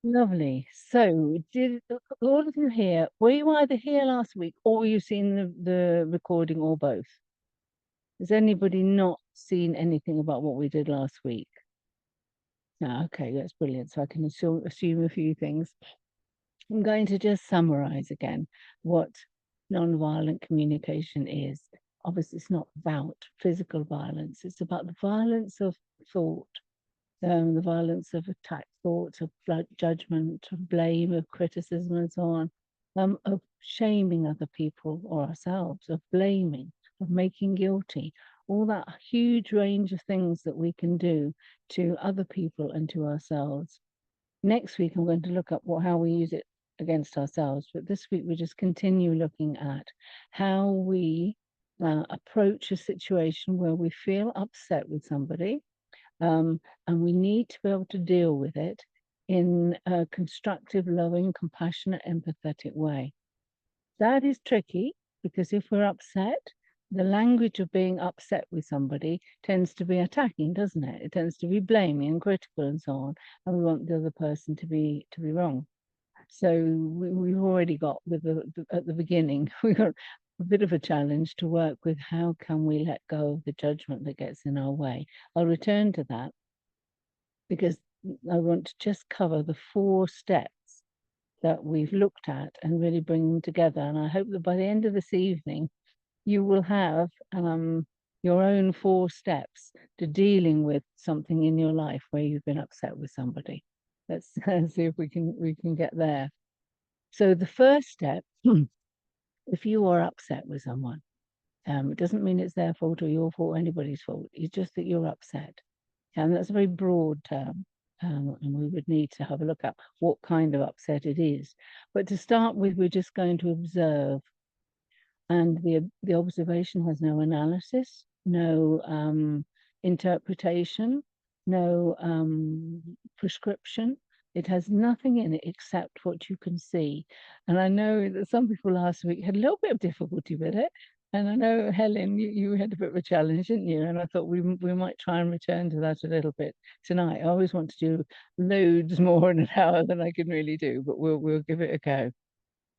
Lovely. So, did all of you here, were you either here last week or you seen the recording or both? Has anybody not seen anything about what we did last week? No, okay, that's brilliant. So I can assume a few things. I'm going to just summarize again what nonviolent communication is. Obviously, it's not about physical violence, it's about the violence of thought, the violence of attack thoughts, of judgment, of blame, of criticism, and so on, of shaming other people or ourselves, of blaming, of making guilty, all that huge range of things that we can do to other people and to ourselves. Next week, I'm going to look up how we use it against ourselves, but this week we just continue looking at how we approach a situation where we feel upset with somebody, and we need to be able to deal with it in a constructive, loving, compassionate, empathetic way. That is tricky because if we're upset, the language of being upset with somebody tends to be attacking, doesn't it? It tends to be blaming and critical and so on, and we want the other person to be wrong. So we've already got with at the beginning, we got a bit of a challenge to work with. How can we let go of the judgment that gets in our way? I'll return to that because I want to just cover the 4 steps that we've looked at and really bring them together. And I hope that by the end of this evening, you will have your own 4 steps to dealing with something in your life where you've been upset with somebody. Let's see if we can get there. So the first step, if you are upset with someone, it doesn't mean it's their fault or your fault or anybody's fault. It's just that you're upset. And that's a very broad term. And we would need to have a look at what kind of upset it is. But to start with, we're just going to observe. And the observation has no analysis, no interpretation, no prescription. It has nothing in it except what you can see. And I know that some people last week had a little bit of difficulty with it. And I know, Helen, you had a bit of a challenge, didn't you? And I thought we might try and return to that a little bit tonight. I always want to do loads more in an hour than I can really do, but we'll give it a go.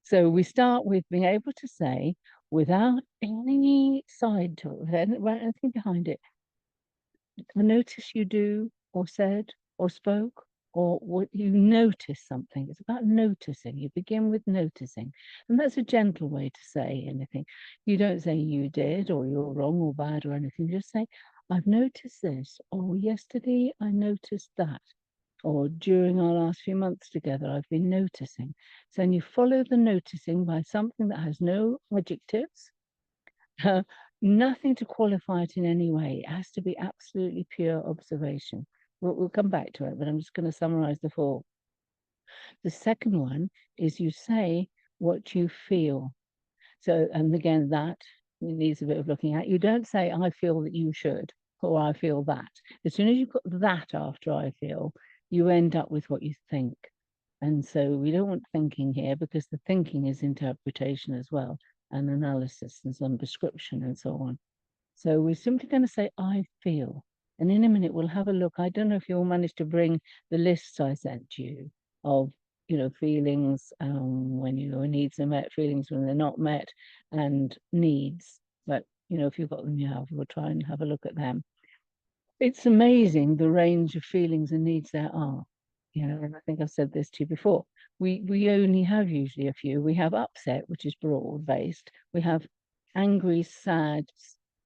So we start with being able to say, without any side to it, anything behind it, the notice you do or said or spoke, or what you notice something. It's about noticing. You begin with noticing. And that's a gentle way to say anything. You don't say you did or you're wrong or bad or anything. You just say, I've noticed this, or yesterday I noticed that, or during our last few months together, I've been noticing. So then you follow the noticing by something that has no adjectives, nothing to qualify it in any way. It has to be absolutely pure observation. We'll come back to it, but I'm just going to summarize the 4. The second one is you say what you feel. So, and again, that needs a bit of looking at. You don't say, I feel that you should, or I feel that. As soon as you put that after I feel, you end up with what you think. And so we don't want thinking here because the thinking is interpretation as well, and analysis and some prescription and so on. So we're simply going to say, I feel. And in a minute, we'll have a look. I don't know if you'll manage to bring the lists I sent you of, feelings when your needs are met, feelings when they're not met, and needs. But, if you've got them, you have. We'll try and have a look at them. It's amazing the range of feelings and needs there are. And I think I've said this to you before. We only have usually a few. We have upset, which is broad based. We have angry, sad,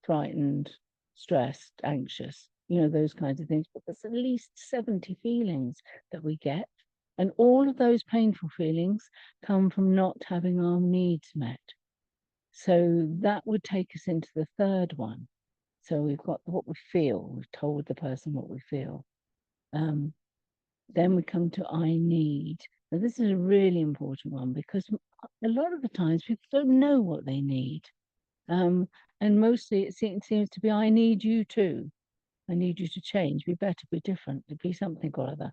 frightened, stressed, anxious, those kinds of things. But there's at least 70 feelings that we get. And all of those painful feelings come from not having our needs met. So that would take us into the third one. So we've got what we feel. We've told the person what we feel. Then we come to I need. Now, this is a really important one because a lot of the times people don't know what they need. And mostly it seems to be, I need you too. I need you to change, be better, be different, be something or other.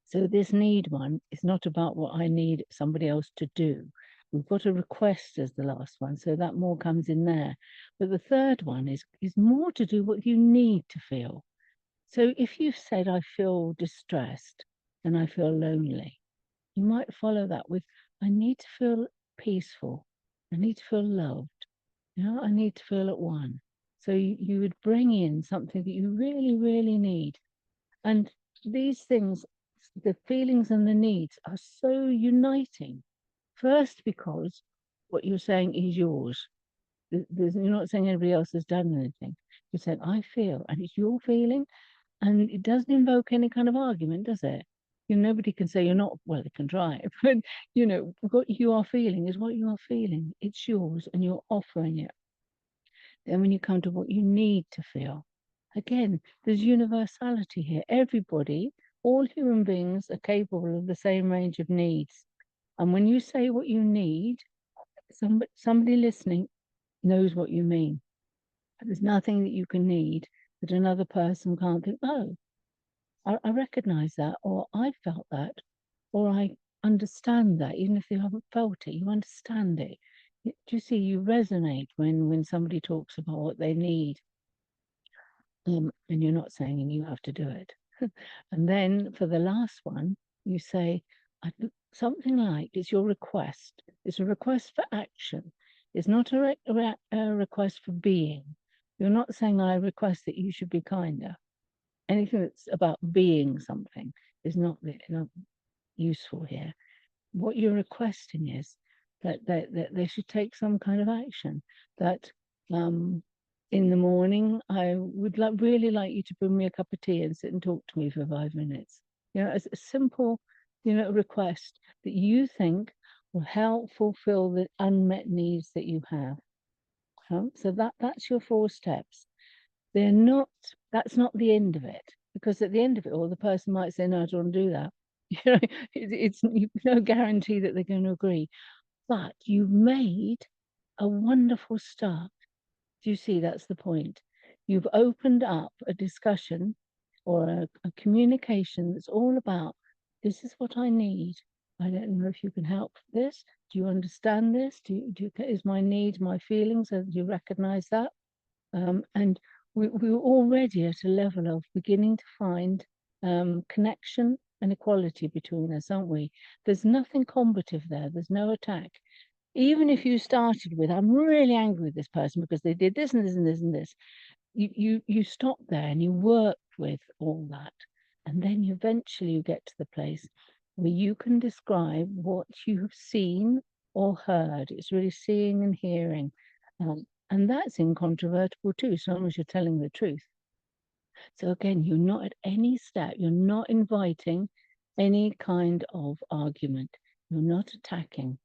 So this need one is not about what I need somebody else to do. We've got a request as the last one, so that more comes in there. But the third one is more to do what you need to feel. So if you've said, I feel distressed, and I feel lonely. You might follow that with, I need to feel peaceful. I need to feel loved. I need to feel at one. So you would bring in something that you really, really need. And these things, the feelings and the needs, are so uniting. First, because what you're saying is yours. You're not saying anybody else has done anything. You're saying, I feel, and it's your feeling, and it doesn't invoke any kind of argument, does it? Nobody can say you're not, well, they can try, but what you are feeling is what you are feeling. It's yours, and you're offering it. Then when you come to what you need to feel, again, there's universality here. Everybody, all human beings are capable of the same range of needs. And when you say what you need, somebody listening knows what you mean. There's nothing that you can need that another person can't think, oh, I recognize that, or I felt that, or I understand that. Even if you haven't felt it, you understand it. Do you see, you resonate when somebody talks about what they need, and you're not saying you have to do it. And then for the last one, you say something like, it's your request. It's a request for action. It's not a request for being. You're not saying, I request that you should be kinder. Anything that's about being something is not useful here. What you're requesting is that they should take some kind of action. That in the morning, I would really like you to bring me a cup of tea and sit and talk to me for 5 minutes. As a simple, request that you think will help fulfill the unmet needs that you have. So that's your 4 steps. That's not the end of it, because at the end of it all, the person might say, no, I don't want to do that. It's no guarantee that they're going to agree, but you've made a wonderful start. Do you see? That's the point. You've opened up a discussion or a communication that's all about, this is what I need. I don't know if you can help with this. Do you understand this? Is my need, my feelings, do you recognize that? And we're already at a level of beginning to find connection and equality between us, aren't we? There's nothing combative there. There's no attack. Even if you started with, I'm really angry with this person because they did this and this and this and this, you stop there and you work with all that. And then eventually you get to the place where you can describe what you have seen or heard. It's really seeing and hearing. And that's incontrovertible too, so long as you're telling the truth. So again, you're not at any step, you're not inviting any kind of argument. You're not attacking.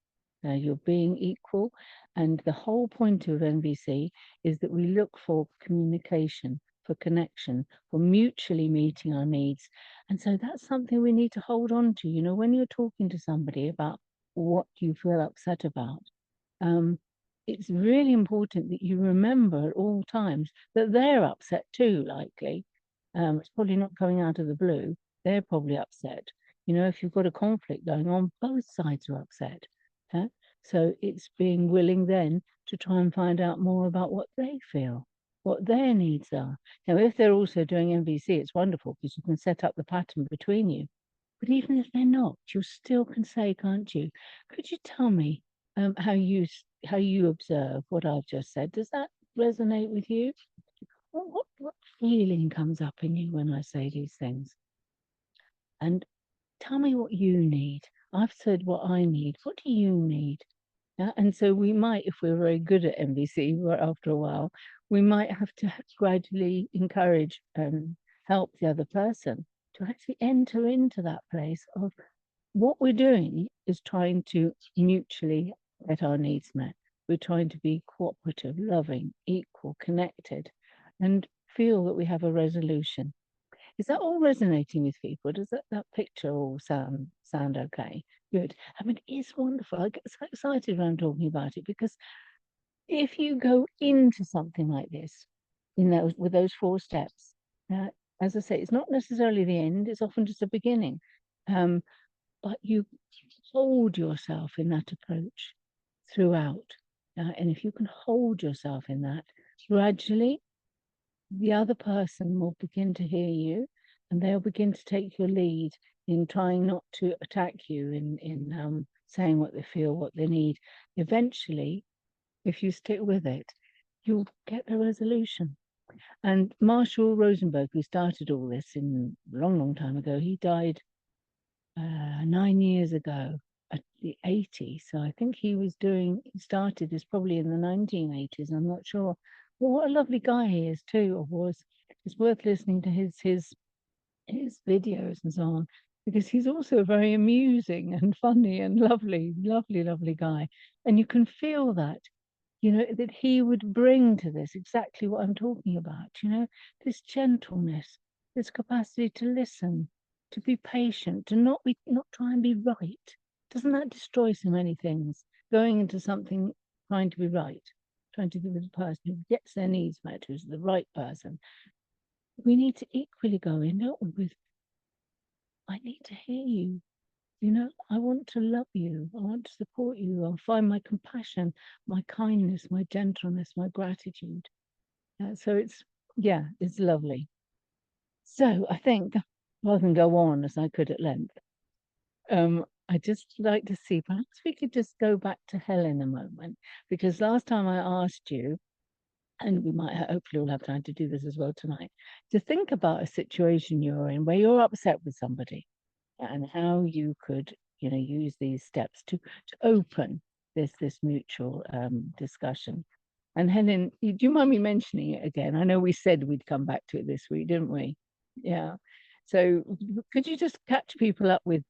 You're being equal. And the whole point of NVC is that we look for communication, for connection, for mutually meeting our needs. And so that's something we need to hold on to. When you're talking to somebody about what you feel upset about, it's really important that you remember at all times that they're upset too, likely. It's probably not coming out of the blue. They're probably upset. If you've got a conflict going on, both sides are upset. So it's being willing then to try and find out more about what they feel, what their needs are. Now, if they're also doing NVC, it's wonderful because you can set up the pattern between you. But even if they're not, you still can say, can't you? Could you tell me how you observe what I've just said? Does that resonate with you? What feeling comes up in you when I say these things? And tell me what you need. I've said what I need. What do you need? And so we might, if we're very good at NVC, after a while, we might have to gradually encourage and help the other person to actually enter into that place of what we're doing is trying to mutually get our needs met. We're trying to be cooperative, loving, equal, connected, and feel that we have a resolution. Is that all resonating with people? Does that picture all sound okay? Good. I mean, it's wonderful. I get so excited when I'm talking about it, because if you go into something like this, with those 4 steps, as I say, it's not necessarily the end. It's often just a beginning. But you hold yourself in that approach throughout. And if you can hold yourself in that, gradually the other person will begin to hear you, and they'll begin to take your lead in trying not to attack you, in saying what they feel, what they need. Eventually, if you stick with it, you'll get a resolution. And Marshall Rosenberg, who started all this in a long, long time ago, he died 9 years ago at the 80s. So I think he started this probably in the 1980s. I'm not sure. Well, what a lovely guy he is too, or was. It's worth listening to his videos and so on, because he's also very amusing and funny and lovely, lovely, lovely guy. And you can feel that, that he would bring to this exactly what I'm talking about, this gentleness, this capacity to listen, to be patient, to not try and be right. Doesn't that destroy so many things? Going into something trying to be right, trying to be with the person who gets their needs met, who's the right person. We need to equally go in, don't we, with, I need to hear you. I want to love you. I want to support you. I'll find my compassion, my kindness, my gentleness, my gratitude. So it's lovely. So I think, rather than go on as I could at length, I'd just like to see, perhaps we could just go back to Helen a moment, because last time I asked you, and we might hopefully we'll have time to do this as well tonight, to think about a situation you're in where you're upset with somebody, and how you could, use these steps to open this mutual discussion. And Helen, do you mind me mentioning it again? I know we said we'd come back to it this week, didn't we? Yeah. So could you just catch people up with,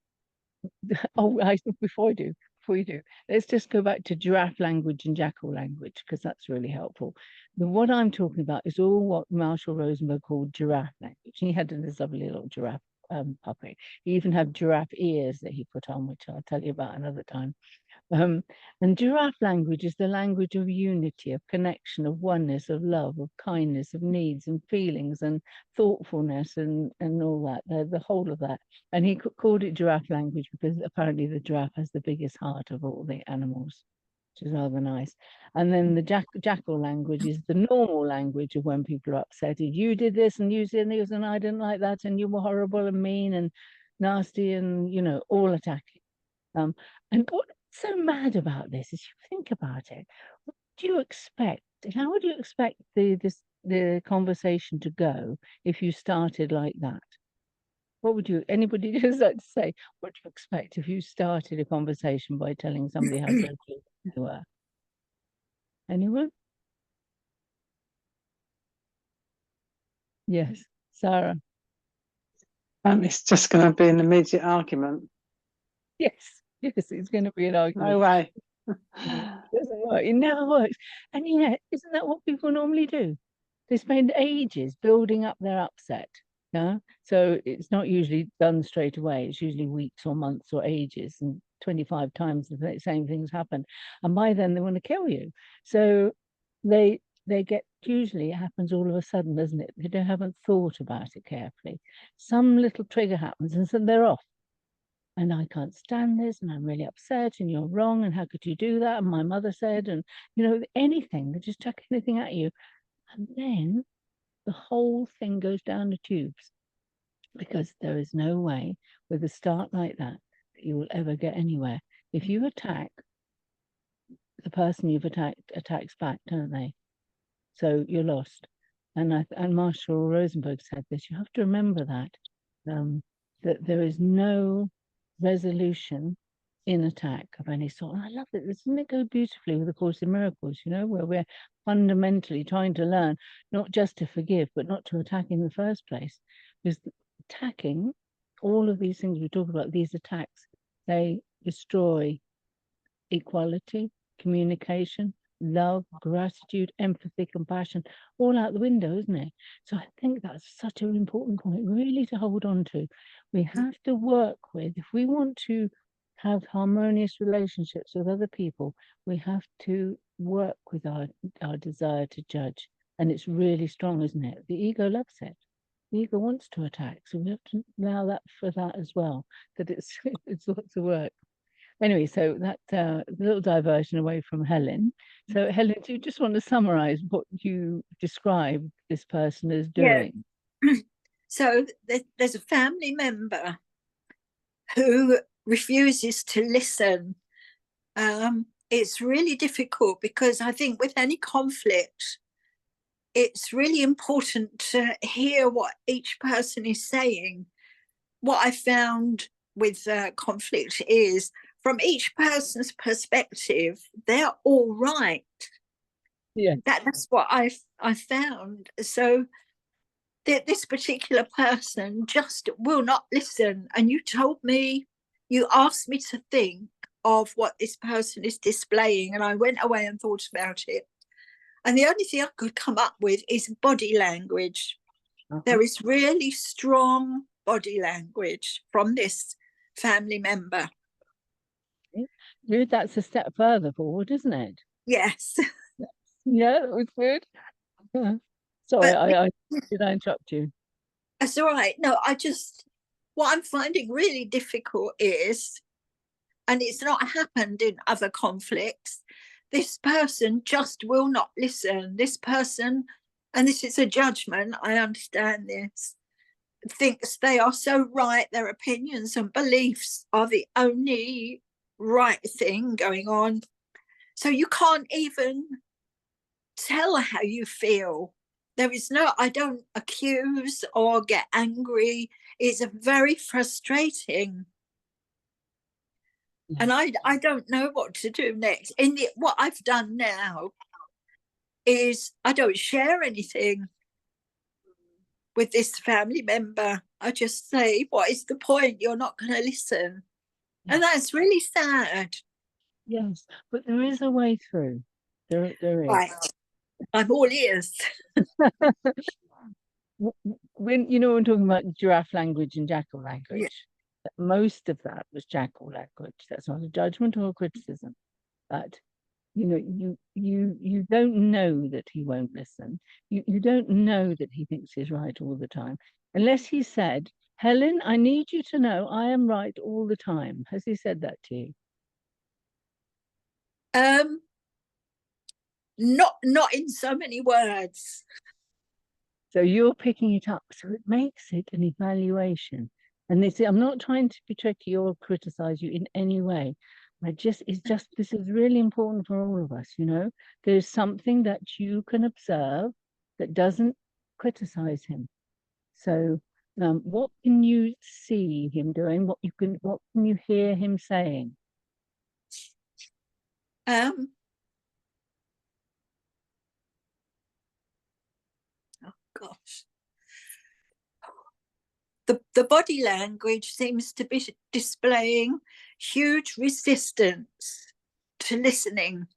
before you do, let's just go back to giraffe language and jackal language, because that's really helpful. What I'm talking about is all what Marshall Rosenberg called giraffe language. He had this lovely little giraffe puppy. He even had giraffe ears that he put on, which I'll tell you about another time. And giraffe language is the language of unity, of connection, of oneness, of love, of kindness, of needs and feelings and thoughtfulness and all that, the whole of that. And he called it giraffe language because apparently the giraffe has the biggest heart of all the animals, which is rather nice. And then the jackal language is the normal language of when people are upset. You did this and you did this and I didn't like that and you were horrible and mean and nasty and, all attacking. And what's so mad about this is, you think about it, what do you expect? How would you expect the conversation to go if you started like that? What would anybody just like to say, what do you expect if you started a conversation by telling somebody how dreadful you were? Anyone? Yes, Sarah. It's just going to be an immediate argument. Yes, it's going to be an argument. No way. It doesn't work. It never works. And isn't that what people normally do? They spend ages building up their upset. Yeah. So it's not usually done straight away. It's usually weeks or months or ages, and 25 times the same things happen. And by then they want to kill you. So they get, usually it happens all of a sudden, doesn't it? They haven't thought about it carefully. Some little trigger happens and so they're off. And I can't stand this, and I'm really upset, and you're wrong, and how could you do that? And my mother said, and anything, they just chuck anything at you. And then the whole thing goes down the tubes, because there is no way with a start like that you will ever get anywhere. If you attack, the person you've attacked attacks back, don't they? So you're lost. And Marshall Rosenberg said this. You have to remember that there is no resolution in attack of any sort. And I love it. Doesn't it go beautifully with the Course in Miracles, where we're fundamentally trying to learn not just to forgive, but not to attack in the first place. Because attacking, all of these things we talk about, these attacks, they destroy equality, communication, love, gratitude, empathy, compassion, all out the window, isn't it? So I think that's such an important point, really, to hold on to. We have to work with, if we want to have harmonious relationships with other people, we have to work with our desire to judge. And it's really strong, isn't it? The ego loves it. The ego wants to attack. So we have to allow that for that as well, that it's lots of work. Anyway, so that little diversion away from Helen. So Helen, do you just want to summarize what you describe this person as doing? Yeah. So there's a family member who refuses to listen. It's really difficult because I think with any conflict, it's really important to hear what each person is saying. What I found with conflict is from each person's perspective, they're all right. Yeah. That's what I found. So this particular person just will not listen. And you asked me to think of what this person is displaying, and I went away and thought about it. And the only thing I could come up with is body language. There is really strong body language from this family member. That's a step further forward, isn't it? Yes. Yeah, that was good. Sorry, I did I interrupt you? That's all right. No, what I'm finding really difficult is, and it's not happened in other conflicts, this person just will not listen. This person, and this is a judgment, I understand this, thinks they are so right, their opinions and beliefs are the only right thing going on. So you can't even tell how you feel. There is no, I don't accuse or get angry. It's very frustrating. And I don't know what to do next. What I've done now is I don't share anything with this family member. I just say, what is the point? You're not going to listen. And that's really sad. Yes, but there is a way through. There is. Right. I'm all ears. When we're talking about giraffe language and jackal language, yeah. Most of that was jackal language. That's not a judgment or a criticism, but you don't know that he won't listen. You don't know that he thinks he's right all the time, unless he said, "Helen, I need you to know I am right all the time." Has he said that to you? Not in so many words. So you're picking it up. So it makes it an evaluation. And I'm not trying to be tricky or criticize you in any way. This is really important for all of us, There's something that you can observe that doesn't criticize him. So what can you see him doing? What can you hear him saying? Gosh. The body language seems to be displaying huge resistance to listening.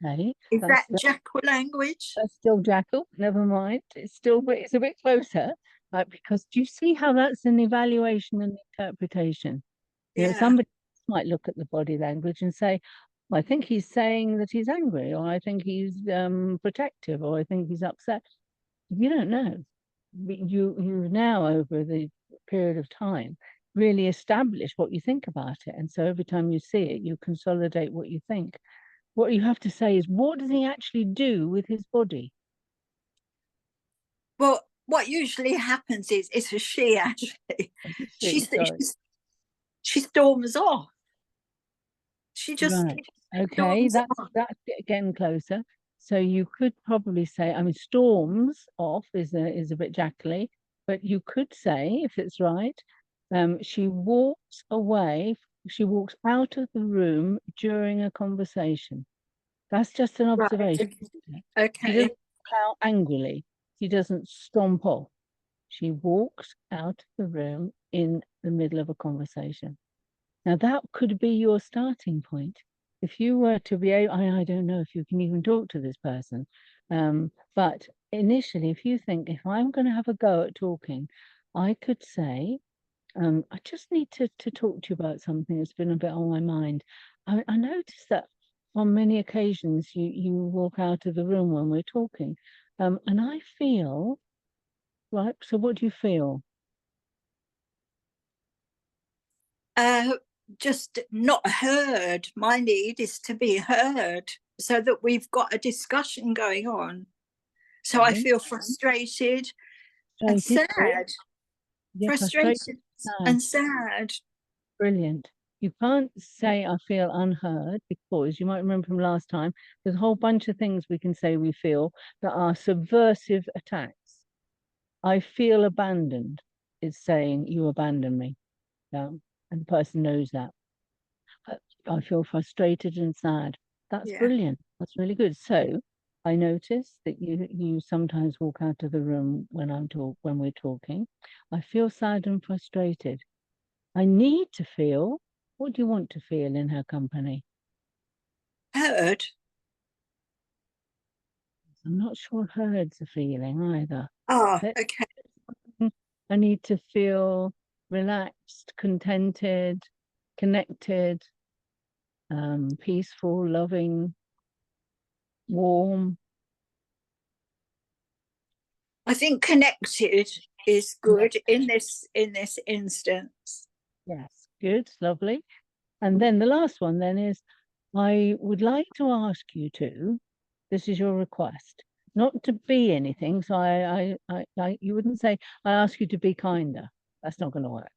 Okay. Is that jackal language? That's still jackal. Never mind. It's a bit closer, right? Because do you see how that's an evaluation and interpretation? Yeah. Somebody might look at the body language and say, well, I think he's saying that he's angry, or I think he's protective, or I think he's upset. You don't know. You've now, over the period of time, really established what you think about it. And so every time you see it, you consolidate what you think. What you have to say is, what does he actually do with his body? Well, what usually happens is it's a she, actually. She storms off. She just okay. That's getting closer. So you could probably say, storms off is a bit jackally, but you could say, if it's right, she walks away. She walks out of the room during a conversation. That's just an observation. Right. Okay. She doesn't plow angrily. She doesn't stomp off. She walks out of the room in the middle of a conversation. Now that could be your starting point. If you were to be able, I don't know if you can even talk to this person, but initially, if you think, if I'm going to have a go at talking, I could say, I just need to talk to you about something that's been a bit on my mind. I noticed that on many occasions you walk out of the room when we're talking, and I feel, right, so what do you feel? Just not heard. My need is to be heard so that we've got a discussion going on. So I feel frustrated and sad. Yeah, frustrated and sad. brilliant. You can't say I feel unheard, because you might remember from last time, there's a whole bunch of things we can say we feel that are subversive attacks. I feel abandoned is saying you abandon me. Yeah. And the person knows that. I feel frustrated and sad. That's Yeah. brilliant. That's really good. So I notice that you sometimes walk out of the room when we're talking. I feel sad and frustrated. I need to feel. What do you want to feel in her company? Heard. I'm not sure heard's a feeling either. Ah, Let's- okay. I need to feel relaxed, contented, connected, peaceful, loving, warm. I think connected is good in this instance. Yes, good, lovely. And then the last one then is, I would like to ask you to, this is your request, not to be anything. So you wouldn't say, I ask you to be kinder. That's not going to work.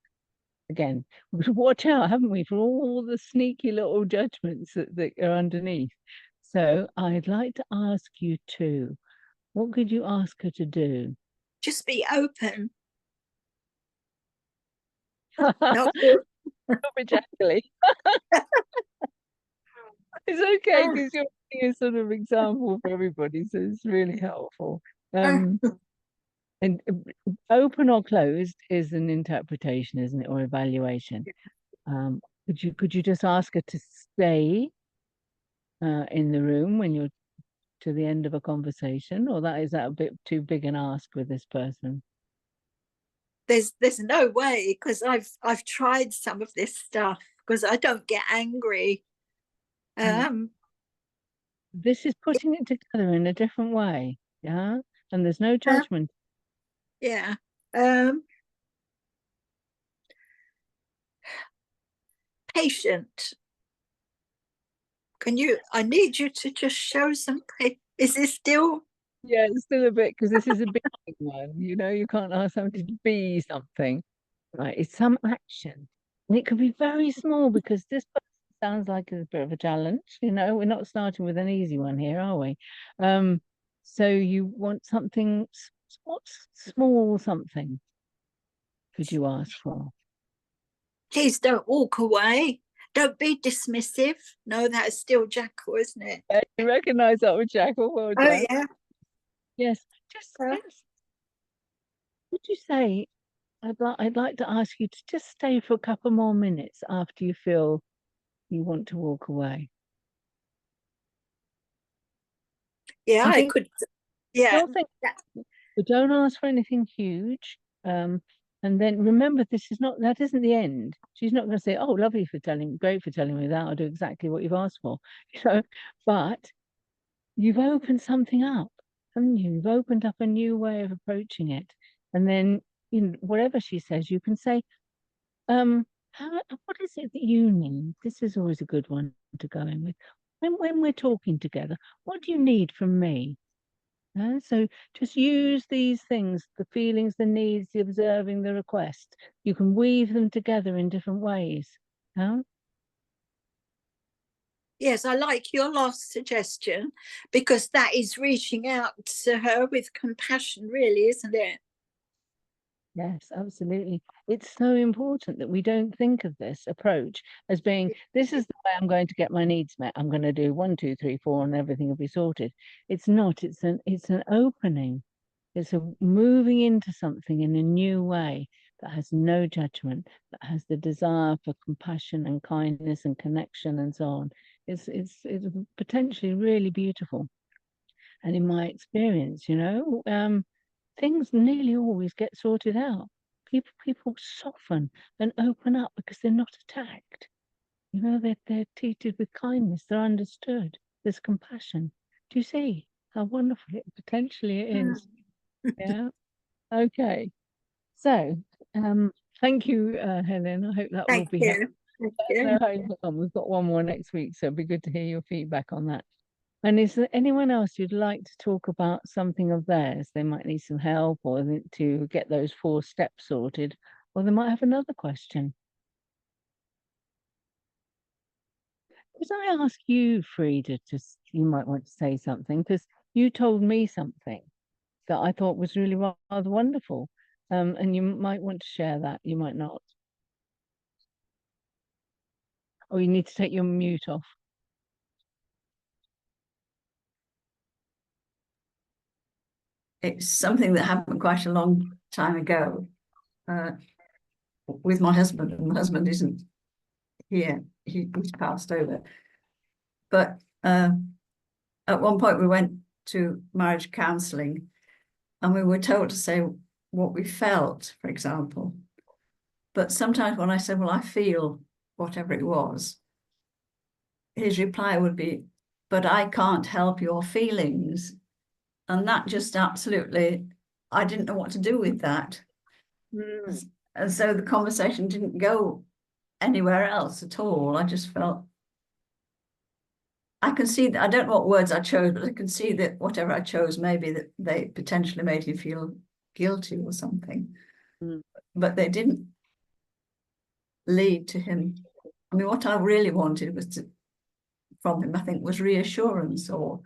Again, we should watch out, haven't we, for all the sneaky little judgments that are underneath. So I'd like to ask you to, what could you ask her to do? Just be open. Stop Not it, Jacqueline. It's okay because you're being a sort of example for everybody, so it's really helpful. And open or closed is an interpretation, isn't it, or evaluation? Could you just ask her to stay in the room when you're to the end of a conversation, or is that a bit too big an ask with this person? there's no way, because I've tried some of this stuff, because I don't get angry. This is putting it together in a different way, yeah, and there's no judgment. Yeah. Patient. I need you to just show some is this still? Yeah, it's still a bit, because this is a big one. You can't ask somebody to be something, right? It's some action, and it could be very small, because this person sounds like it's a bit of a challenge. We're not starting with an easy one here, are we? So you want something small, something could you ask for? Please don't walk away. Don't be dismissive. No, that's still Jackal, isn't it? You recognize that with Jackal? Well Oh done. yeah. Yes. Would you say, I'd like to ask you to just stay for a couple more minutes after you feel you want to walk away. Yeah, I could. Yeah. But don't ask for anything huge. And then remember, that isn't the end. She's not going to say, "Oh, great for telling me that. I'll do exactly what you've asked for." But you've opened something up, haven't you? You've opened up a new way of approaching it. And then, whatever she says, you can say, what is it that you need? This is always a good one to go in with. When we're talking together, what do you need from me? So just use these things, the feelings, the needs, the observing, the request. You can weave them together in different ways. Yes, I like your last suggestion, because that is reaching out to her with compassion, really, isn't it? Yes, absolutely. It's so important that we don't think of this approach as being, this is the way I'm going to get my needs met. I'm going to do 1, 2, 3, 4, and everything will be sorted. It's not. It's an opening. It's a moving into something in a new way that has no judgment, that has the desire for compassion and kindness and connection and so on. It's potentially really beautiful. And in my experience, things nearly always get sorted out. People soften and open up because they're not attacked. They're treated with kindness. They're understood. There's compassion. Do you see how wonderful potentially it is? Yeah. Okay. So, thank you, Helen. I hope that will Thank be you. helpful. Thank Let us know you. how you got on. We've got one more next week, so it'd be good to hear your feedback on that. And is there anyone else you'd like to talk about something of theirs? They might need some help, or to get those 4 steps sorted, or they might have another question. Could I ask you, Frida, you might want to say something, because you told me something that I thought was really rather wonderful. And you might want to share that, you might not. Or you need to take your mute off. It's something that happened quite a long time ago with my husband, and my husband isn't here. He's passed over. But at one point we went to marriage counselling, and we were told to say what we felt, for example. But sometimes when I said, well, I feel whatever it was, his reply would be, but I can't help your feelings. And that just absolutely, I didn't know what to do with that. And so the conversation didn't go anywhere else at all. I just felt, I can see that, I don't know what words I chose, but I can see that whatever I chose, maybe that they potentially made him feel guilty or something. But they didn't lead to him. I mean, what I really wanted was from him, I think, was reassurance, or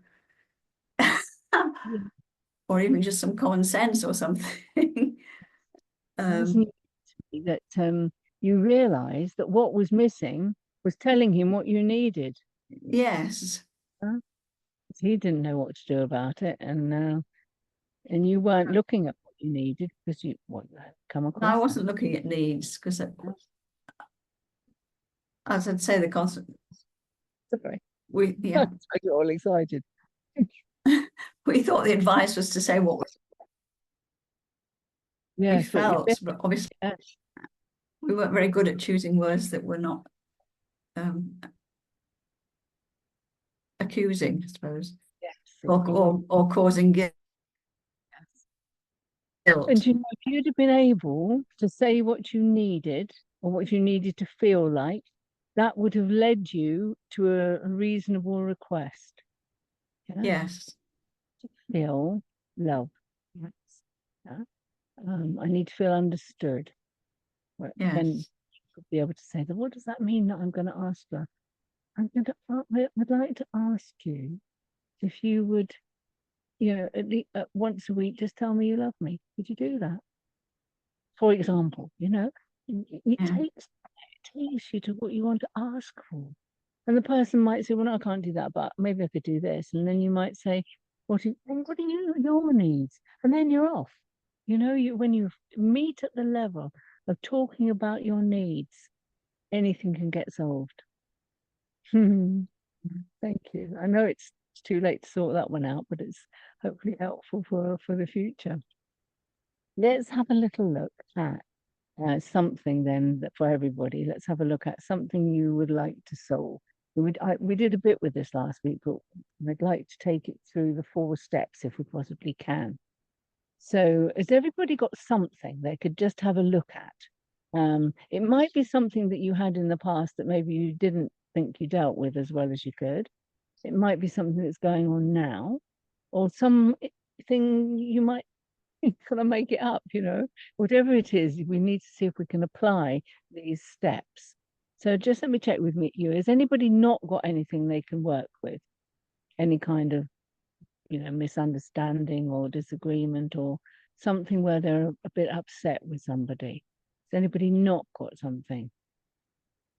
or even just some common sense or something. That you realised that what was missing was telling him what you needed. Yes. He didn't know what to do about it, and you weren't looking at what you needed because you come across. I wasn't looking at needs because, as I'd say, the constant. Sorry. Yeah. I get all excited. We thought the advice was to say what we felt, but obviously we weren't very good at choosing words that were not accusing, I suppose, or causing guilt. And you know, if you'd have been able to say what you needed or what you needed to feel like, that would have led you to a reasonable request. Yes. To feel love. Yeah. I need to feel understood. Yes. Then you could be able to say, what does that mean that I'm going to ask her? I would like to ask you if you would, you know, at least once a week, just tell me you love me. Could you do that? For example, you know, it takes you to what you want to ask for. And the person might say, well, no, I can't do that, but maybe I could do this. And then you might say, what are your needs? And then you're off. You know, when you meet at the level of talking about your needs, anything can get solved. Thank you. I know it's too late to sort that one out, but it's hopefully helpful for the future. Let's have a little look at something then that for everybody. Let's have a look at something you would like to solve. We did a bit with this last week, but I'd like to take it through the 4 steps if we possibly can. So has everybody got something they could just have a look at? It might be something that you had in the past that maybe you didn't think you dealt with as well as you could. It might be something that's going on now, or something you might kind of make it up, you know. Whatever it is, we need to see if we can apply these steps. So just let me check with you. Has anybody not got anything they can work with? Any kind of, you know, misunderstanding or disagreement or something where they're a bit upset with somebody? Has anybody not got something?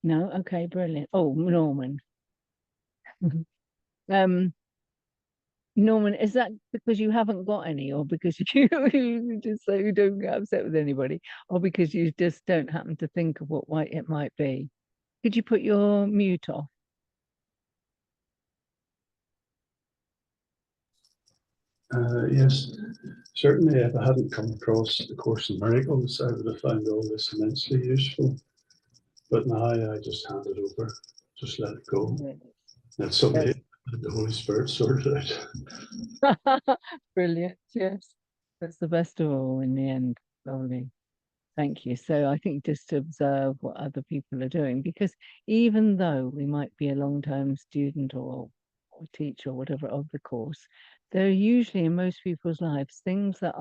No? Okay, brilliant. Oh, Norman. Norman, is that because you haven't got any, or because you just so you don't get upset with anybody, or because you just don't happen to think of what it might be? Could you put your mute off? Yes, certainly if I hadn't come across the Course in Miracles, I would have found all this immensely useful. But now I just hand it over, just let it go. Let somebody, the Holy Spirit sort it out. Brilliant, yes. That's the best of all in the end, lovely. Thank you. So I think just to observe what other people are doing, because even though we might be a long-term student or teacher or whatever of the course, there are usually in most people's lives things that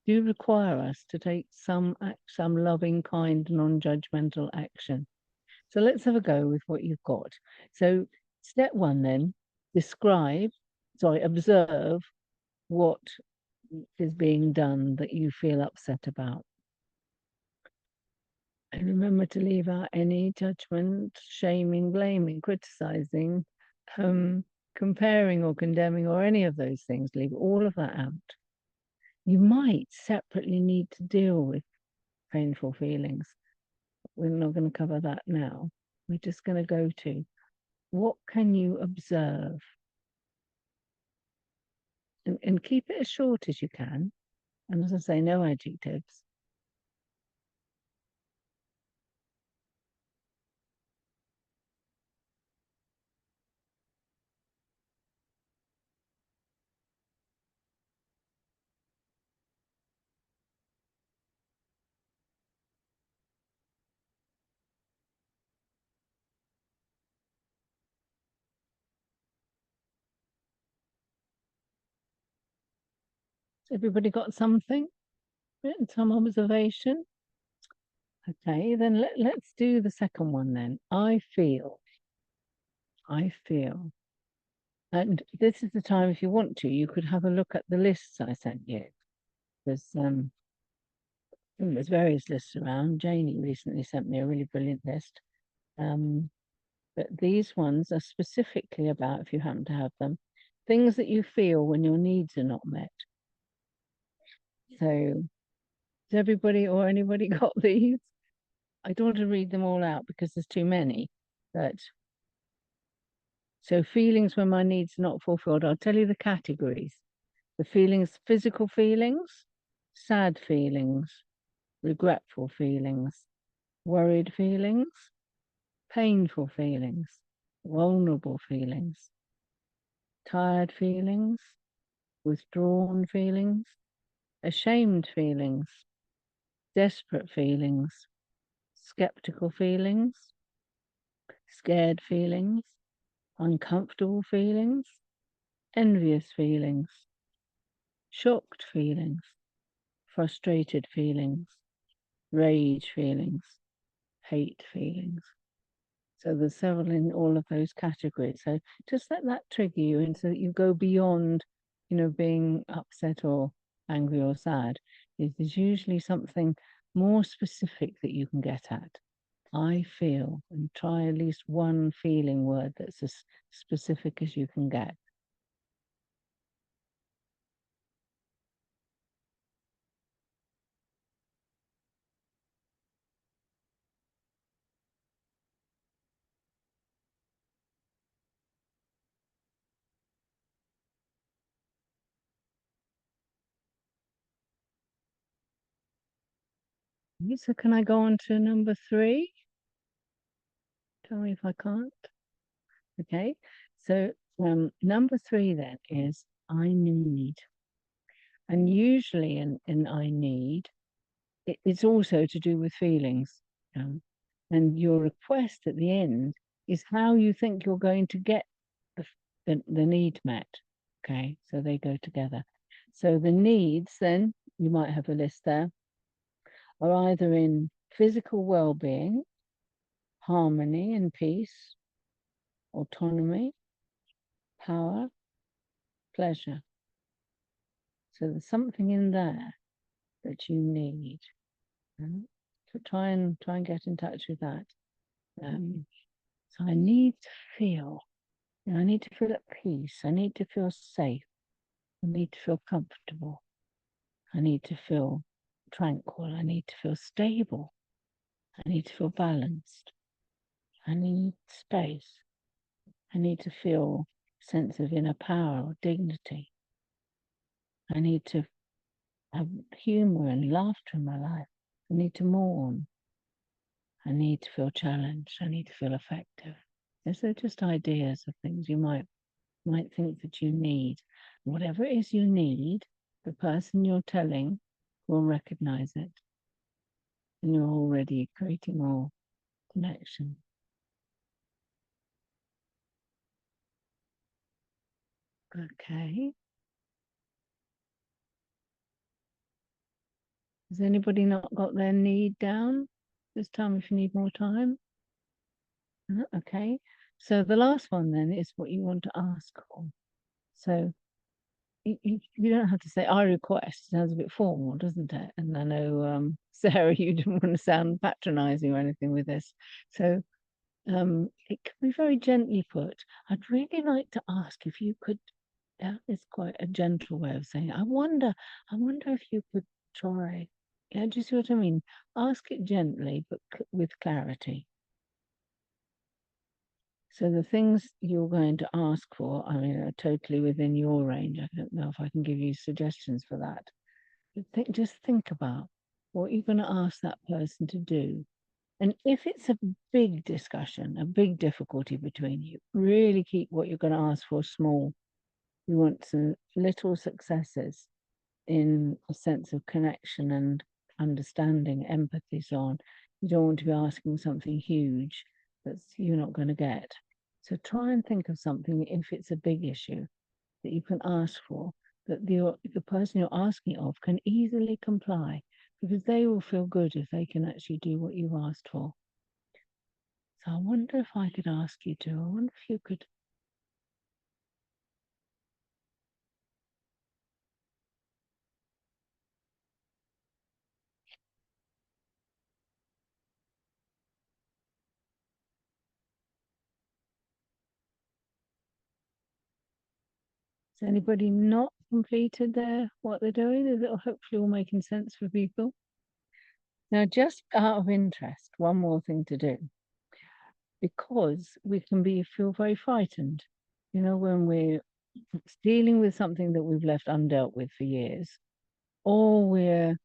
do require us to take some loving, kind, non-judgmental action. So let's have a go with what you've got. So step one then, observe what is being done that you feel upset about. And remember to leave out any judgment, shaming, blaming, criticizing, comparing or condemning or any of those things. Leave all of that out. You might separately need to deal with painful feelings. We're not going to cover that now. We're just going to go to what can you observe? And keep it as short as you can. And as I say, no adjectives. Everybody got something? Some observation? Okay, then let's do the second one then. I feel. And this is the time, if you want to, you could have a look at the lists I sent you. There's various lists around. Janie recently sent me a really brilliant list. But these ones are specifically about, if you happen to have them, things that you feel when your needs are not met. So has everybody or anybody got these? I don't want to read them all out because there's too many. But so feelings when my needs are not fulfilled. I'll tell you the categories. The feelings, physical feelings, sad feelings, regretful feelings, worried feelings, painful feelings, vulnerable feelings, tired feelings, withdrawn feelings, ashamed feelings, desperate feelings, skeptical feelings, scared feelings, uncomfortable feelings, envious feelings, shocked feelings, frustrated feelings, rage feelings, hate feelings. So there's several in all of those categories. So just let that trigger you, and so that you go beyond, being upset or angry or sad. There's usually something more specific that you can get at. I feel, and try at least one feeling word that's as specific as you can get. So can I go on to number 3? Tell me if I can't. Okay, so number 3 then is I need. And usually in I need, it's also to do with feelings. And your request at the end is how you think you're going to get the need met. Okay, so they go together. So the needs, then, you might have a list there, are either in physical well-being, harmony and peace, autonomy, power, pleasure. So there's something in there that you need. So try and get in touch with that. So I need to feel. I need to feel at peace. I need to feel safe. I need to feel comfortable. I need to feel tranquil. I need to feel stable. I need to feel balanced. I need space. I need to feel a sense of inner power or dignity. I need to have humor and laughter in my life. I need to mourn. I need to feel challenged. I need to feel effective. These are just ideas of things you might think that you need. Whatever it is you need, the person you're telling will recognize it. And you're already creating more connection. Okay. Has anybody not got their need down? Just tell me if you need more time. Okay, so the last one then is what you want to ask for. So you don't have to say I request. It sounds a bit formal, doesn't it? And I know Sarah, you didn't want to sound patronizing or anything with this. So it can be very gently put. I'd really like to ask if you could, that is quite a gentle way of saying, I wonder if you could try. Yeah, do you see what I mean? Ask it gently, but with clarity. So the things you're going to ask for, I mean, are totally within your range. I don't know if I can give you suggestions for that. But just think about what you're going to ask that person to do. And if it's a big discussion, a big difficulty between you, really keep what you're going to ask for small. You want some little successes in a sense of connection and understanding, empathy, so on. You don't want to be asking something huge that you're not going to get. So try and think of something, if it's a big issue, that you can ask for, that the person you're asking of can easily comply, because they will feel good if they can actually do what you've asked for. So I wonder if I could ask you to, I wonder if you could. Has anybody not completed what they're doing? Is it hopefully all making sense for people? Now, just out of interest, one more thing to do, because we can feel very frightened, you know, when we're dealing with something that we've left undealt with for years, or we've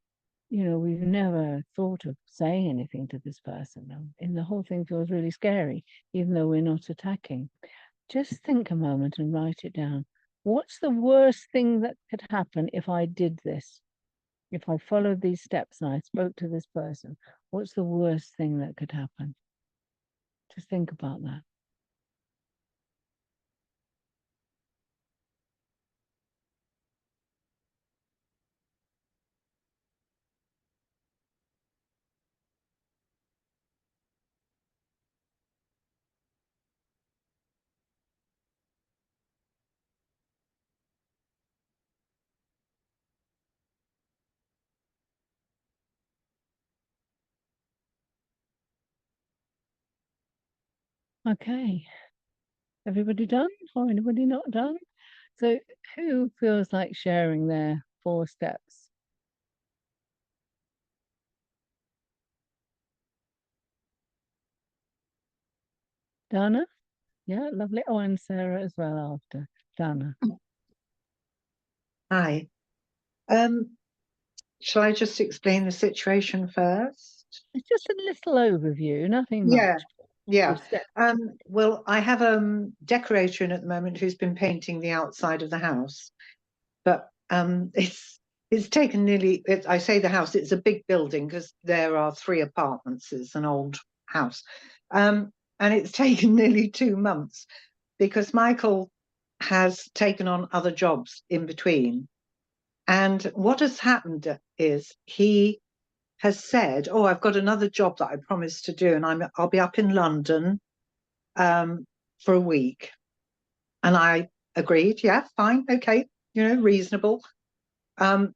never thought of saying anything to this person, and the whole thing feels really scary, even though we're not attacking. Just think a moment and write it down. What's the worst thing that could happen if I did this? If I followed these steps and I spoke to this person, what's the worst thing that could happen? Just think about that. Okay. Everybody done or anybody not done? So who feels like sharing their 4 steps? Dana? Yeah, lovely. Oh, and Sarah as well after. Dana. Hi. Shall I just explain the situation first? It's just a little overview, nothing Yeah, much. yeah. Good step. Well, I have a decorator in at the moment who's been painting the outside of the house, but it's taken nearly. I say the house. It's a big building because there are 3 apartments. It's an old house, and it's taken nearly 2 months because Michael has taken on other jobs in between. And what has happened is he has said, "Oh, I've got another job that I promised to do, and I'll be up in London for a week." And I agreed, yeah, fine, okay, reasonable. And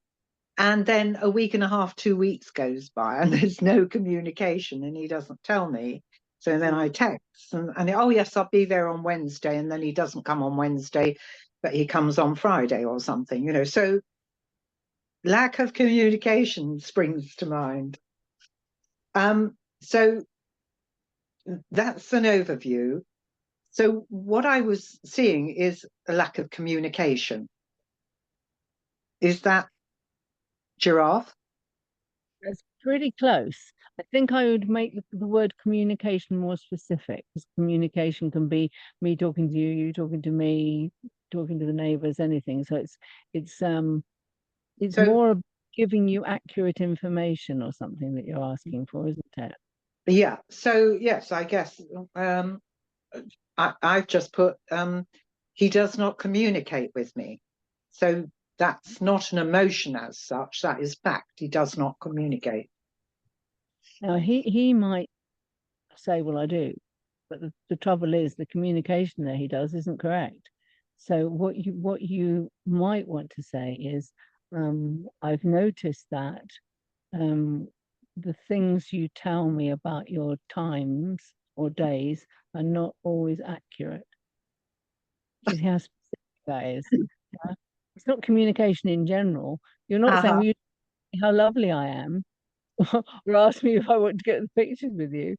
then a week and a half, 2 weeks goes by, and there's no communication, and he doesn't tell me. So then I text, and oh yes, I'll be there on Wednesday, and then he doesn't come on Wednesday, but he comes on Friday or something, So lack of communication springs to mind. So that's an overview. So what I was seeing is a lack of communication. Is that Giraffe? That's pretty close. I think I would make the word communication more specific, because communication can be me talking to you, you talking to me, talking to the neighbors, anything. So it's So- more giving you accurate information or something that you're asking for, isn't it? Yeah. So yes, I guess I've just put he does not communicate with me. So that's not an emotion as such. That is fact. He does not communicate. Now he might say, well, I do. but the trouble is the communication that he does isn't correct. So what you might want to say is, I've noticed that the things you tell me about your times or days are not always accurate. You see how specific that is? Yeah? It's not communication in general. You're not saying, Uh-huh. well, you tell me how lovely I am, or ask me if I want to get the pictures with you.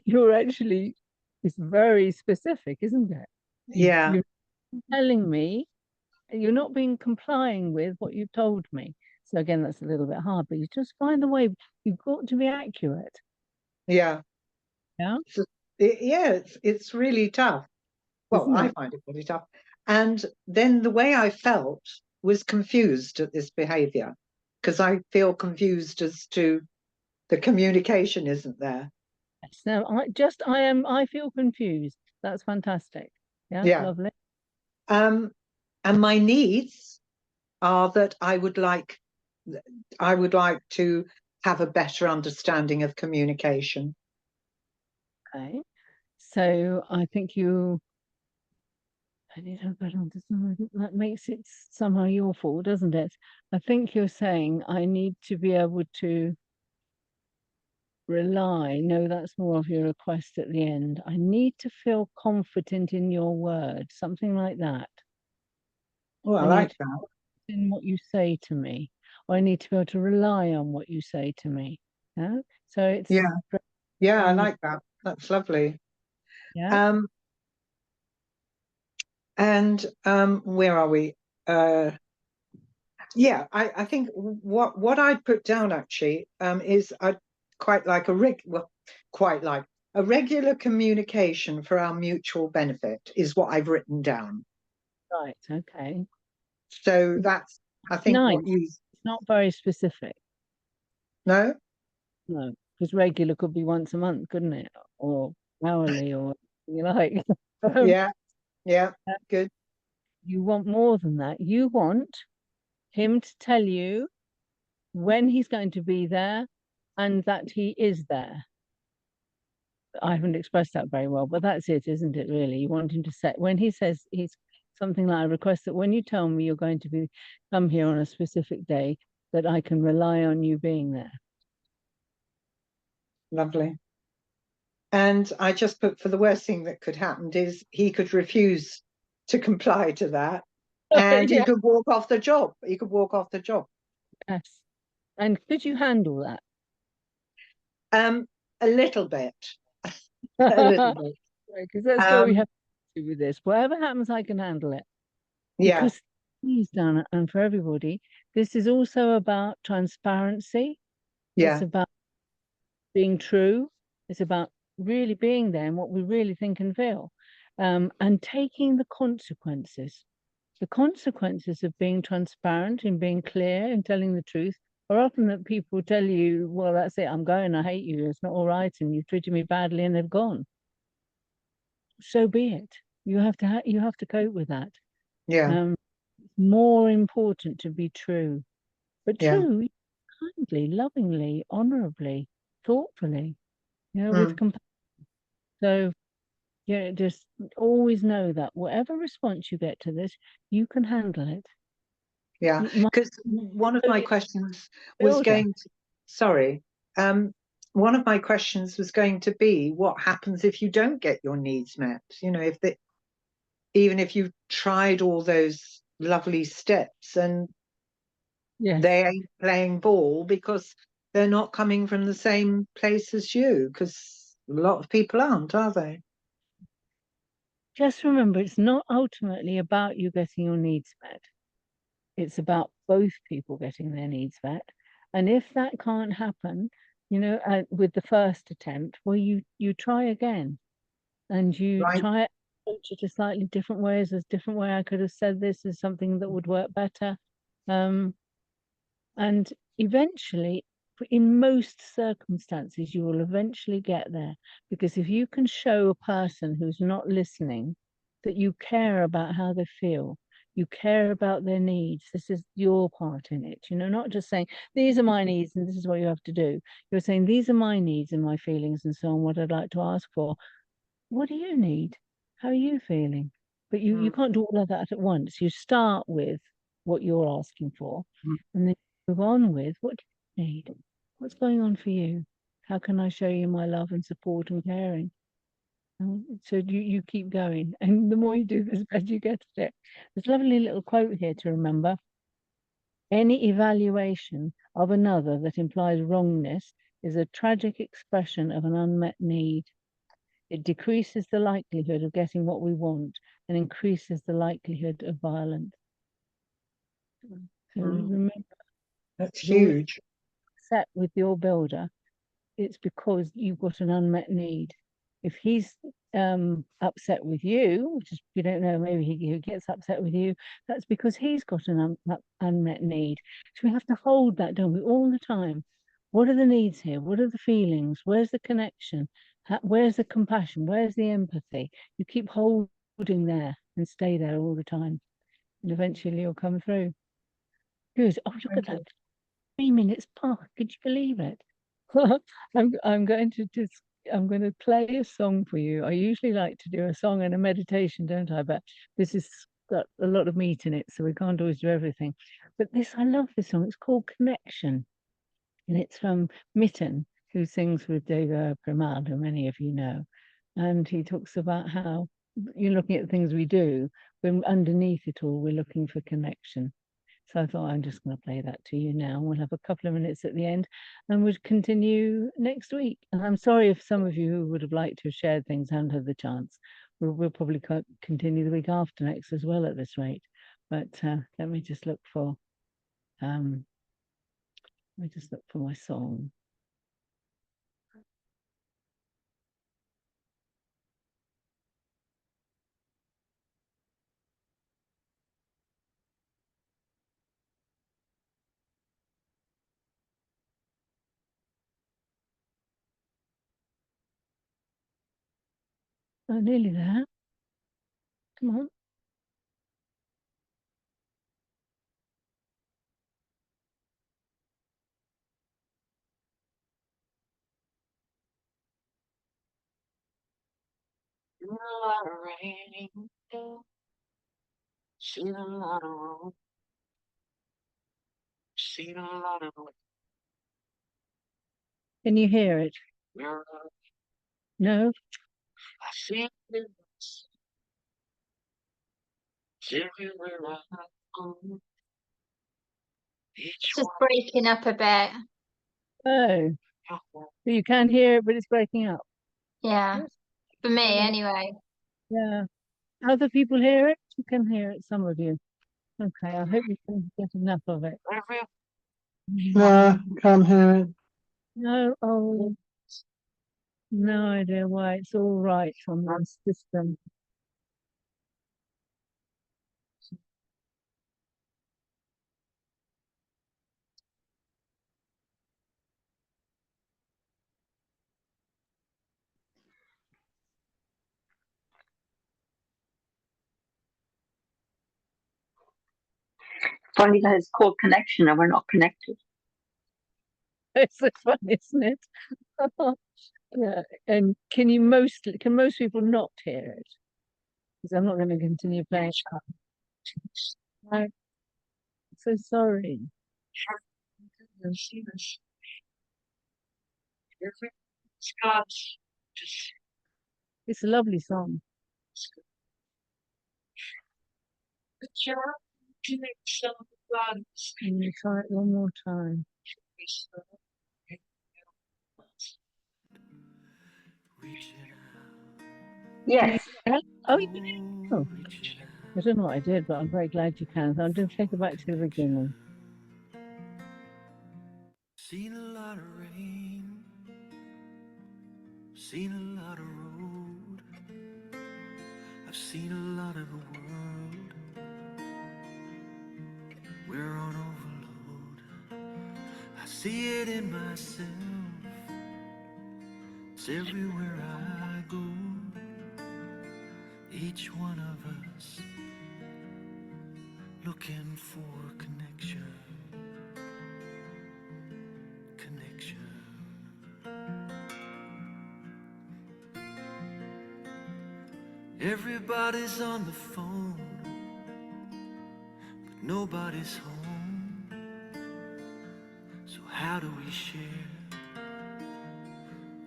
You're actually, it's very specific, isn't it? Yeah. You're telling me, you're not being complying with what you've told me. So again, that's a little bit hard, but you just find a way. You've got to be accurate. Yeah. Yeah. Yeah, it's really tough. Well, Isn't I it? find it really tough. And then the way I felt was confused at this behavior, because I feel confused as to the communication isn't there. So I feel confused. That's fantastic. Yeah, Yeah. lovely. And my needs are that I would like to have a better understanding of communication. Okay. So I think I need to have a better understanding. That makes it somehow your fault, doesn't it? I think you're saying I need to be able to rely. No, that's more of your request at the end. I need to feel confident in your word, something like that. Oh, I I need like to that. in what you say to me, or I need to be able to rely on what you say to me. Yeah. So it's Yeah. Yeah, I um, like that. That's lovely. yeah. And where are we? Yeah, I think what I put down actually is I quite like a regular communication for our mutual benefit is what I've written down. Right. Okay. So that's I think Nice. what you It's not very specific. know. No, because regular could be once a month, couldn't it? Or hourly, or you like. Um, Yeah, yeah, good. you want more than that. You want him to tell you when he's going to be there and that he is there. I haven't expressed that very well, but that's it, isn't it, really? You want him to say, when he says he's something like, I request that when you tell me you're going to come here on a specific day, that I can rely on you being there. Lovely. And I just put for the worst thing that could happen is he could refuse to comply to that and he Yeah. could walk off the job. He could walk off the job. Yes. And could you handle that? A little bit. A little bit. Because that's where we Um, have to do with this. Whatever happens, I can handle it. yeah, Because please, Dana, and for everybody, this is also about transparency. It's yeah, about being true. It's about really being there and what we really think and feel. And taking the consequences. The consequences of being transparent and being clear and telling the truth are often that people tell you, well, that's it, I'm going, I hate you, it's not all right, and you've treated me badly, and they've gone. So be it. You have to cope with that. yeah, It's more important to be true, but yeah. true kindly, lovingly, honorably, thoughtfully, with compassion. So just always know that whatever response you get to this, you can handle it. Yeah, It might because one of my questions was build going to, sorry, one of my questions was going to be what happens if you don't get your needs met? You know, even if you've tried all those lovely steps and Yes. they ain't playing ball because they're not coming from the same place as you, because a lot of people aren't, are they? Just remember, it's not ultimately about you getting your needs met. It's about both people getting their needs met. And if that can't happen, with the first attempt, well, you try again, and you Right. try it, approach it a slightly different ways. There's different way I could have said this as something that would work better. And eventually, in most circumstances, you will eventually get there. Because if you can show a person who's not listening that you care about how they feel, you care about their needs, this is your part in it, not just saying, these are my needs and this is what you have to do. You're saying, these are my needs and my feelings and so on, what I'd like to ask for. what do you need? How are you feeling? But you can't do all of that at once. You start with what you're asking for, and then move on with what do you need? What's going on for you? How can I show you my love and support and caring? So you keep going, and the more you do this, the better you get at it. There's a lovely little quote here to remember. Any evaluation of another that implies wrongness is a tragic expression of an unmet need. It decreases the likelihood of getting what we want and increases the likelihood of violence. So remember, That's if you're always huge. upset with your builder, it's because you've got an unmet need. If he's upset with you, which is, you don't know, maybe he gets upset with you, that's because he's got an unmet need. So we have to hold that, don't we, all the time? What are the needs here? What are the feelings? Where's the connection? Where's the compassion? Where's the empathy? You keep holding there and stay there all the time, and eventually you'll come through. Good. Oh, look at that. 3 minutes past. Could you believe it? I'm going to play a song for you. I usually like to do a song and a meditation, don't I? But this has got a lot of meat in it, so we can't always do everything. But I love this song. It's called Connection, and it's from Mitten, who sings with Deva Premal, who many of you know. And he talks about how you're looking at the things we do, when underneath it all, we're looking for connection. So I thought I'm just going to play that to you now. We'll have a couple of minutes at the end and we'll continue next week. And I'm sorry if some of you who would have liked to have shared things haven't had the chance. We'll probably continue the week after next as well at this rate. But let me just look for my song. Oh, nearly there. Come on. Seen a lot of road, seen a lot of Can you hear it? where No? I seen it everywhere I go. Each It's just breaking up a bit. Oh, one, so you can hear it, but it's breaking up. Yeah, Yes. for me Yeah. anyway. Yeah. Other people hear it? You can hear it, some of you. Okay, I hope you can get enough of it. every No, can't hear it. No, oh, no idea why. It's all right on my system. Funny that it's called connection and we're not connected. It's so fun, isn't it? Yeah. And can most people not hear it? Because I'm not going to continue playing. I'm so sorry. every Scots just It's a lovely song. the jar connection of the bodies. Can you try it one more time? Yes. Oh, you can. Oh, I don't know what I did, but I'm very glad you can. So I'm going to take it back to the beginning. Seen a lot of rain, seen a lot of road. I've seen a lot of the world. We're on overload. I see it in myself. It's everywhere I go. Each one of us looking for connection. Connection. Everybody's on the phone, but nobody's home. So how do we share?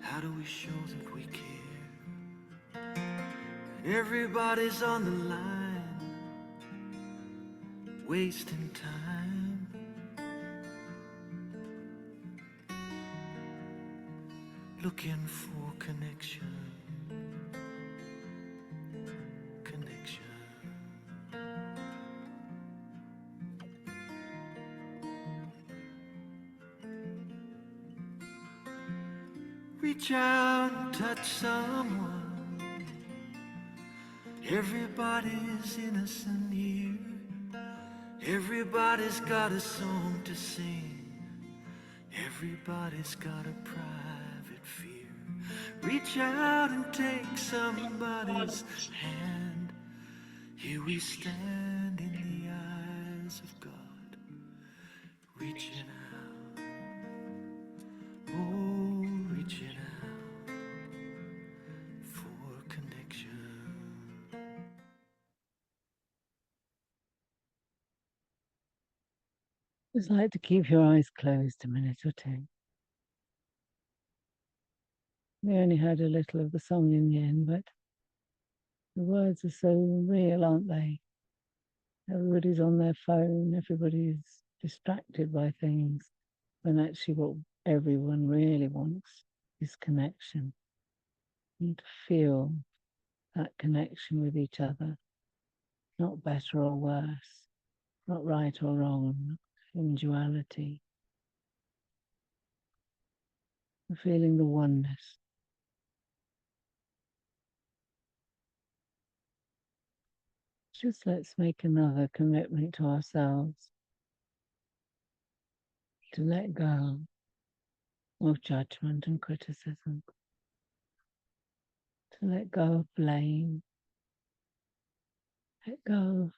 How do we show that we care? And everybody's on the line, wasting time. Looking for connection. Connection. Reach out and touch someone. Everybody's innocent here. Everybody's got a song to sing. Everybody's got a private fear. Reach out and take somebody's hand. Here we stand in the eyes of God, reaching out. Oh, reaching out for connection. Just like to keep your eyes closed a minute or two. We only heard a little of the song in the end, but the words are so real, aren't they? Everybody's on their phone, everybody's distracted by things, when actually what everyone really wants is connection. You need to feel that connection with each other, not better or worse, not right or wrong, in duality. Feeling the oneness. Just let's make another commitment to ourselves to let go of judgment and criticism, to let go of blame, let go of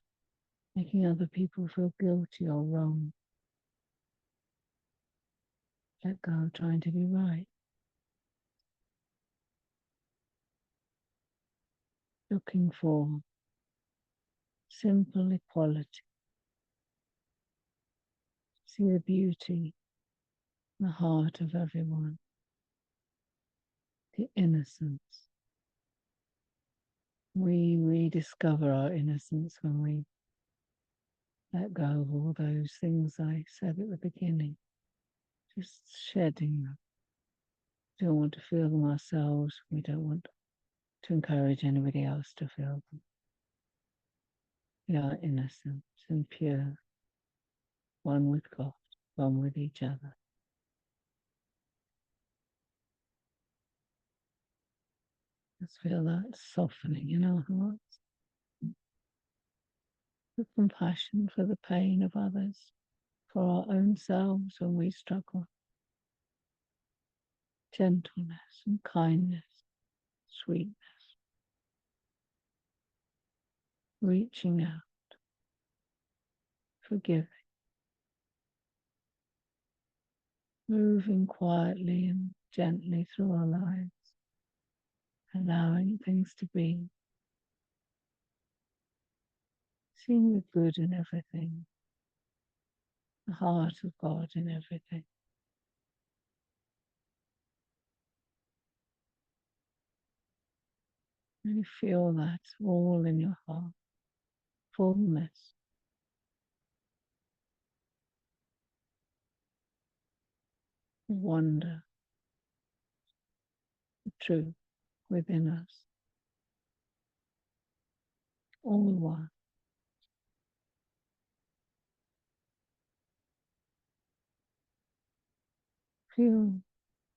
making other people feel guilty or wrong, let go of trying to be right. Looking for simple equality. See the beauty in the heart of everyone, the innocence. We rediscover our innocence when we let go of all those things I said at the beginning. Just shedding them. We don't want to feel them ourselves. We don't want to encourage anybody else to feel them. We are innocent and pure, one with God, one with each other. Just feel that softening in our hearts. The compassion for the pain of others, for our own selves when we struggle. Gentleness and kindness, sweetness. Reaching out, forgiving. Moving quietly and gently through our lives, allowing things to be. Seeing the good in everything, the heart of God in everything. Really feel that all in your heart, fullness. Wonder, the truth within us. All one. Feel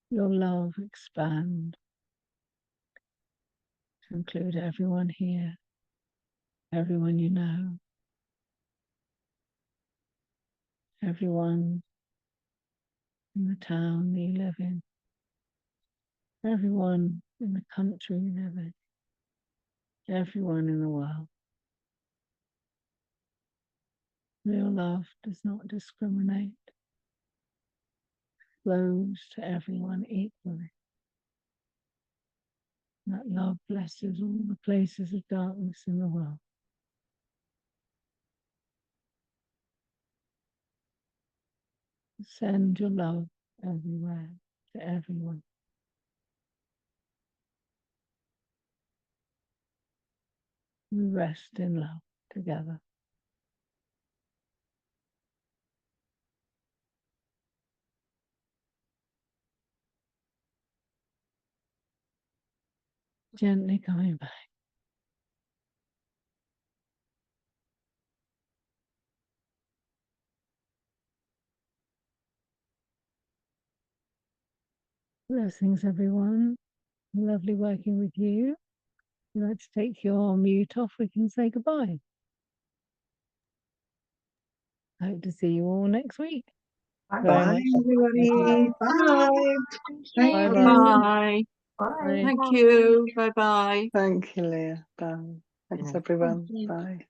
your love expand to include everyone here, everyone you know, everyone in the town you live in, everyone in the country you live in, everyone in the world. Real love does not discriminate, flows to everyone equally. That love blesses all the places of darkness in the world. Send your love everywhere to everyone. We rest in love together. Gently coming back. Blessings, everyone. Lovely working with you. If you'd like to take your mute off, we can say goodbye. Hope to see you all next week. Very Bye, much. everybody. Bye. Thank Bye you. bye. Bye. Bye. Thank you. Bye bye. Thank you, Leah. Bye. Thanks, Yeah. everyone. Thank you. Bye.